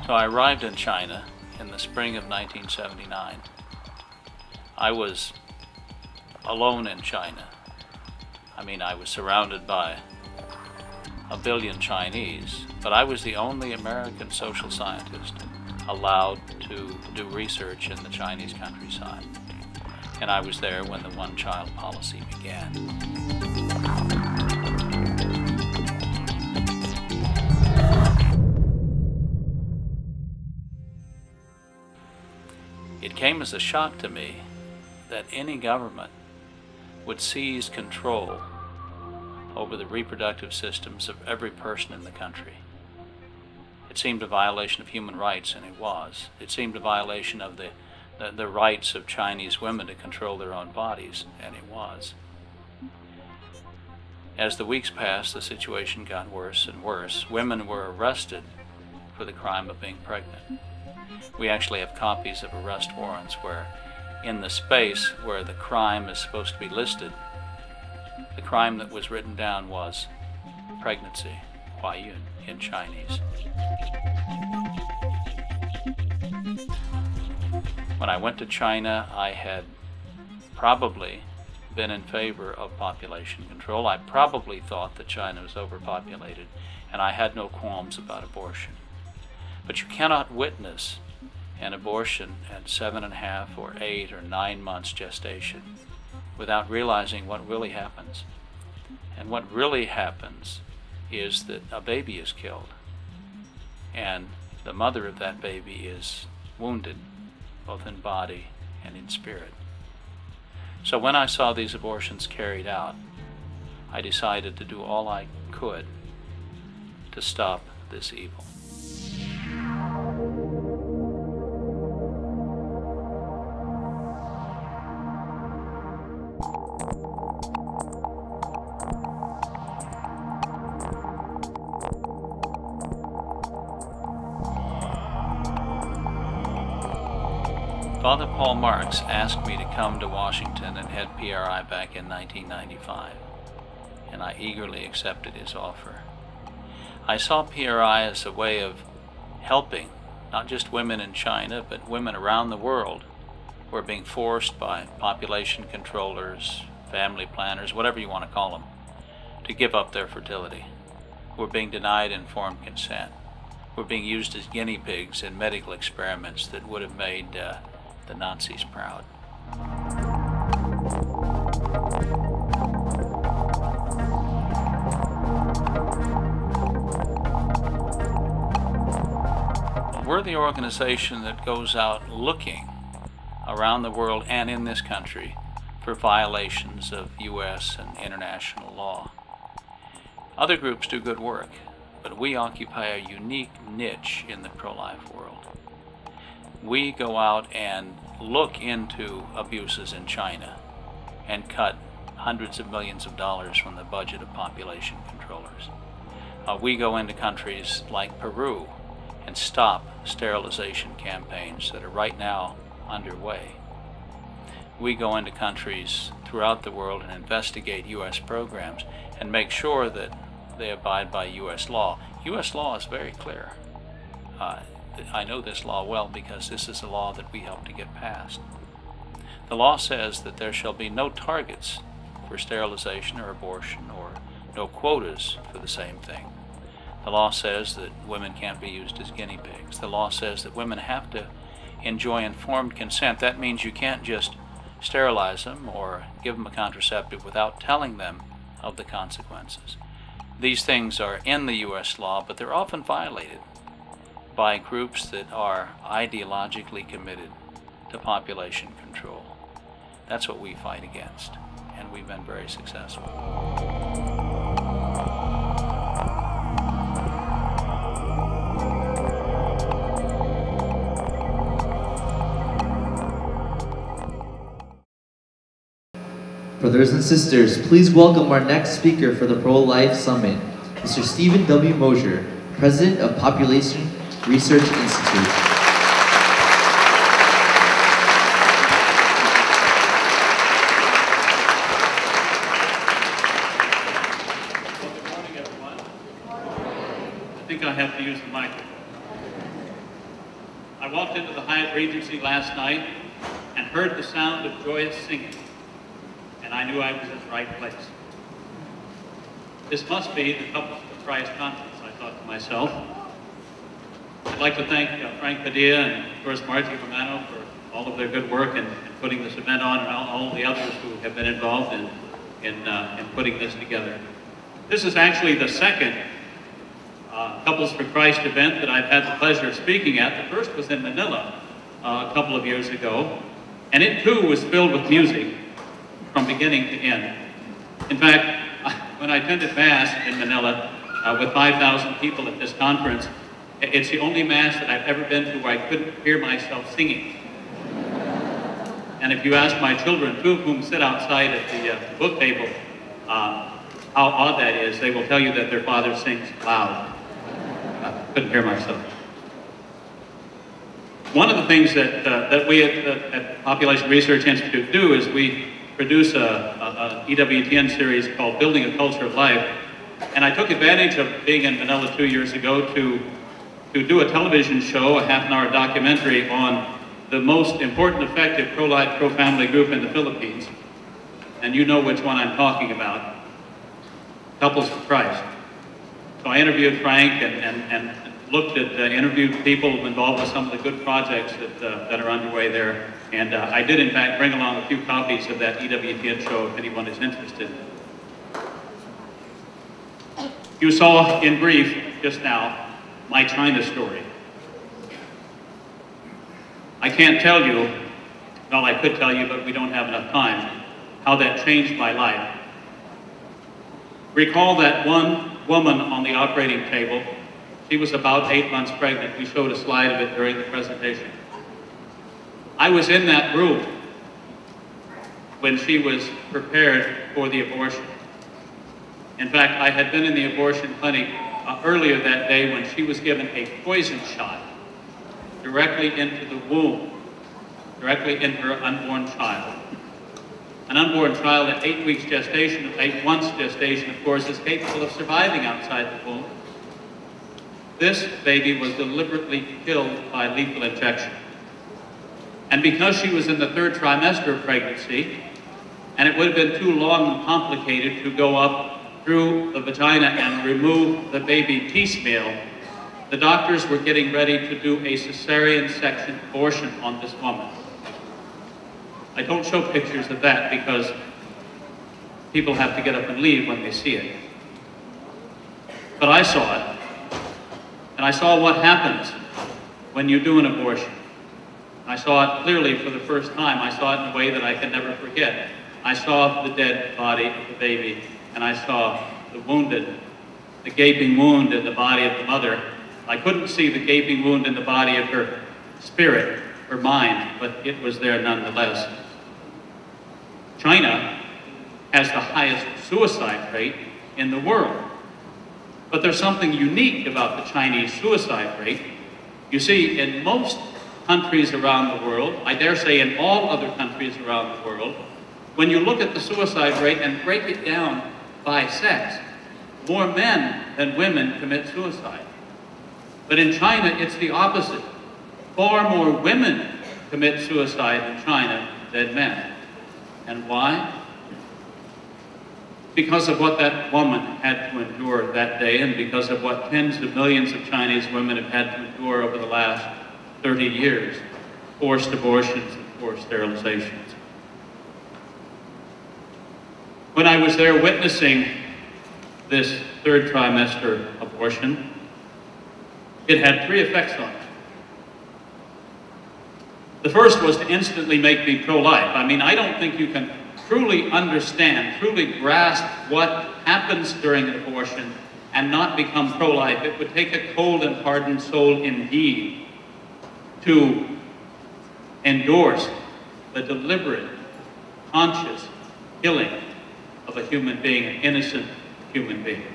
So I arrived in China in the spring of 1979. I was alone in China. I mean, I was surrounded by a billion Chinese, but I was the only American social scientist allowed to do research in the Chinese countryside. And I was there when the one-child policy began. It came as a shock to me that any government would seize control over the reproductive systems of every person in the country. It seemed a violation of human rights, and it was. It seemed a violation of the rights of Chinese women to control their own bodies, and it was. As the weeks passed, the situation got worse and worse. Women were arrested for the crime of being pregnant. We actually have copies of arrest warrants where, in the space where the crime is supposed to be listed, the crime that was written down was pregnancy, Huayun, in Chinese. When I went to China, I had probably been in favor of population control. I probably thought that China was overpopulated, and I had no qualms about abortion. But you cannot witness an abortion at 7.5 or 8 or 9 months gestation without realizing what really happens. And what really happens is that a baby is killed, and the mother of that baby is wounded, both in body and in spirit. So when I saw these abortions carried out, I decided to do all I could to stop this evil. Father Paul Marks asked me to come to Washington and head PRI back in 1995, and I eagerly accepted his offer. I saw PRI as a way of helping not just women in China, but women around the world who are being forced by population controllers, family planners, whatever you want to call them, to give up their fertility, who are being denied informed consent, who are being used as guinea pigs in medical experiments that would have made the Nazis proud. We're the organization that goes out looking around the world and in this country for violations of U.S. and international law. Other groups do good work, but we occupy a unique niche in the pro-life world. We go out and look into abuses in China and cut hundreds of millions of dollars from the budget of population controllers. We go into countries like Peru and stop sterilization campaigns that are right now underway. We go into countries throughout the world and investigate U.S. programs and make sure that they abide by U.S. law. U.S. law is very clear. I know this law well because this is a law that we helped to get passed. The law says that there shall be no targets for sterilization or abortion, or no quotas for the same thing. The law says that women can't be used as guinea pigs. The law says that women have to enjoy informed consent. That means you can't just sterilize them or give them a contraceptive without telling them of the consequences. These things are in the U.S. law, but they're often violated by groups that are ideologically committed to population control. That's what we fight against, and we've been very successful. Brothers and sisters, please welcome our next speaker for the Pro-Life Summit, Mr. Stephen W. Mosher, President of Population Research Institute. Good morning, everyone. I think I have to use the microphone. I walked into the Hyatt Regency last night and heard the sound of joyous singing, and I knew I was in the right place. This must be the Couples for Christ conference, I thought to myself. I'd like to thank Frank Padilla and, of course, Marty Romano for all of their good work in putting this event on, and all the others who have been involved in putting this together. This is actually the second Couples for Christ event that I've had the pleasure of speaking at. The first was in Manila a couple of years ago, and it too was filled with music from beginning to end. In fact, when I attended Mass in Manila with 5,000 people at this conference, it's the only Mass that I've ever been to where I couldn't hear myself singing. And if you ask my children, two of whom sit outside at the book table, how odd that is, they will tell you that their father sings loud. I couldn't hear myself. One of the things that we at Population Research Institute do is we produce a EWTN series called Building a Culture of Life. And I took advantage of being in Manila 2 years ago to do a television show, a half-an-hour documentary on the most important, effective pro-life, pro-family group in the Philippines. And you know which one I'm talking about, Couples for Christ. So I interviewed Frank and looked at, interviewed people involved with some of the good projects that are underway there. And I did, in fact, bring along a few copies of that EWTN show if anyone is interested. You saw in brief just now my China story. I can't tell you, well, I could tell you, but we don't have enough time, how that changed my life. Recall that one woman on the operating table. She was about 8 months pregnant. We showed a slide of it during the presentation. I was in that room when she was prepared for the abortion. In fact, I had been in the abortion clinic earlier that day when she was given a poison shot directly into the womb, directly in her unborn child. An unborn child at 8 weeks gestation, 8 months gestation, of course, is capable of surviving outside the womb. This baby was deliberately killed by lethal injection. And because she was in the 3rd trimester of pregnancy, and it would have been too long and complicated to go up through the vagina and remove the baby piecemeal, the doctors were getting ready to do a cesarean section abortion on this woman. I don't show pictures of that because people have to get up and leave when they see it. But I saw it, and I saw what happens when you do an abortion. I saw it clearly for the first time. I saw it in a way that I can never forget. I saw the dead body of the baby, and I saw the gaping wound in the body of the mother. I couldn't see the gaping wound in the body of her spirit, her mind, but it was there nonetheless. China has the highest suicide rate in the world. But there's something unique about the Chinese suicide rate. You see, in most countries around the world, I dare say in all other countries around the world, when you look at the suicide rate and break it down by sex, more men than women commit suicide. But in China, it's the opposite. Far more women commit suicide in China than men. And why? Because of what that woman had to endure that day, and because of what tens of millions of Chinese women have had to endure over the last 30 years. Forced abortions and forced sterilizations. When I was there witnessing this 3rd trimester abortion, it had 3 effects on me. The first was to instantly make me pro-life. I mean, I don't think you can truly understand, truly grasp what happens during an abortion and not become pro-life. It would take a cold and hardened soul indeed to endorse the deliberate, conscious killing of a human being, an innocent human being.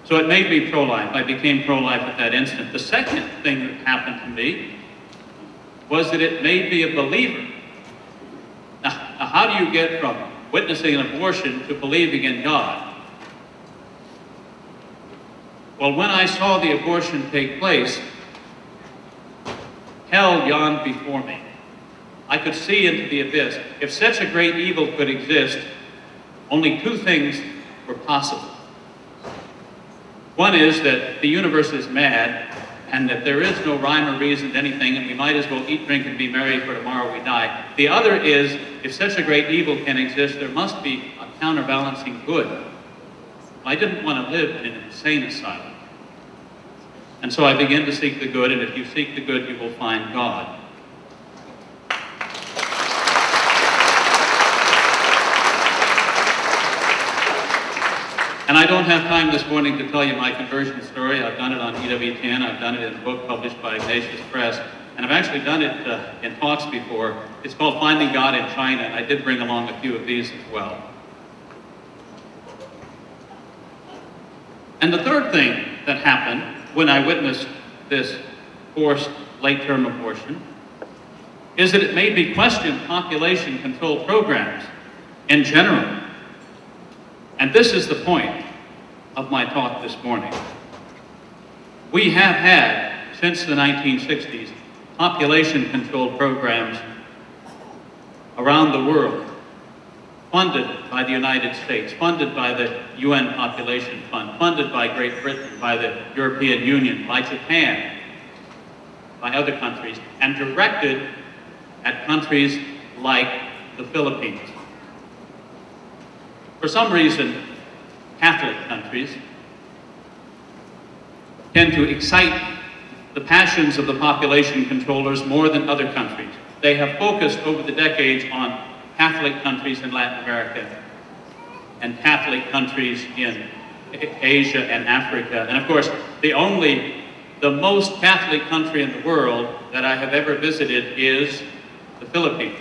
So it made me pro-life. I became pro-life at that instant. The second thing that happened to me was that it made me a believer. Now, how do you get from witnessing an abortion to believing in God? Well, when I saw the abortion take place, hell yawned before me. I could see into the abyss. If such a great evil could exist, only two things were possible. One is that the universe is mad, and that there is no rhyme or reason to anything, and we might as well eat, drink, and be merry, for tomorrow we die. The other is, if such a great evil can exist, there must be a counterbalancing good. I didn't want to live in an insane asylum. And so I began to seek the good, and if you seek the good, you will find God. And I don't have time this morning to tell you my conversion story. I've done it on EWTN, I've done it in a book published by Ignatius Press, and I've actually done it in talks before. It's called Finding God in China, and I did bring along a few of these as well. And the third thing that happened when I witnessed this forced late-term abortion is that it made me question population control programs in general. And this is the point of my talk this morning. We have had, since the 1960s, population control programs around the world, funded by the United States, funded by the UN Population Fund, funded by Great Britain, by the European Union, by Japan, by other countries, and directed at countries like the Philippines. For some reason, Catholic countries tend to excite the passions of the population controllers more than other countries. They have focused over the decades on Catholic countries in Latin America and Catholic countries in Asia and Africa. And of course, the most Catholic country in the world that I have ever visited is the Philippines.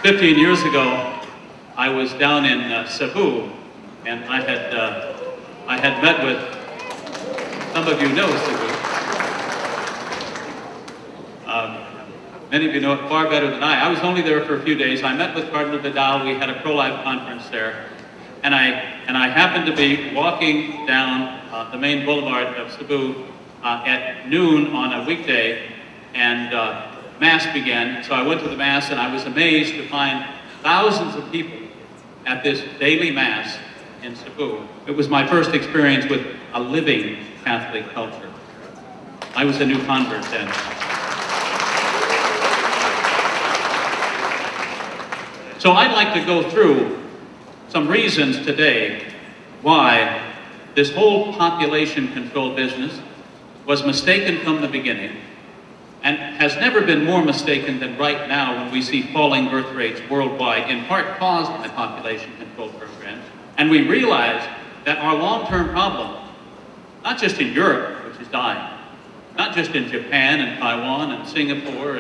"15 years ago, I was down in Cebu, and I had met with, some of you know Cebu. Many of you know it far better than I. I was only there for a few days. I met with Cardinal Vidal. We had a pro-life conference there, and I happened to be walking down the main boulevard of Cebu at noon on a weekday, and Mass began. So I went to the Mass, and I was amazed to find thousands of people at this daily Mass in Cebu. It was my first experience with a living Catholic culture. I was a new convert then. So I'd like to go through some reasons today why this whole population control business was mistaken from the beginning, and has never been more mistaken than right now when we see falling birth rates worldwide, in part caused by population control programs. And we realize that our long-term problem, not just in Europe, which is dying, not just in Japan and Taiwan and Singapore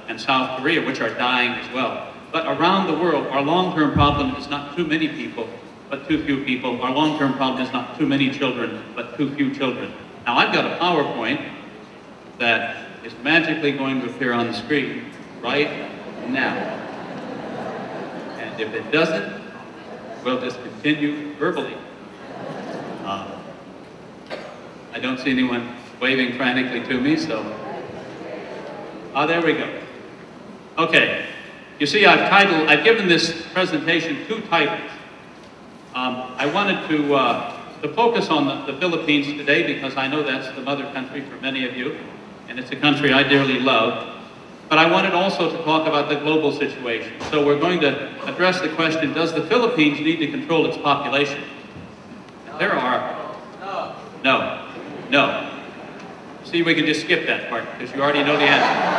and South Korea, which are dying as well, but around the world, our long-term problem is not too many people, but too few people. Our long-term problem is not too many children, but too few children. Now, I've got a PowerPoint that is magically going to appear on the screen right now. And if it doesn't, we'll just continue verbally. I don't see anyone waving frantically to me, so. There we go. Okay. You see, I've given this presentation two titles. I wanted to focus on the Philippines today because I know that's the mother country for many of you, and it's a country I dearly love. But I wanted also to talk about the global situation. So we're going to address the question, does the Philippines need to control its population? There are. No. See, we can just skip that part because you already know the answer.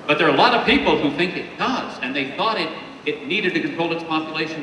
But there are a lot of people who think it does, and they thought it needed to control its population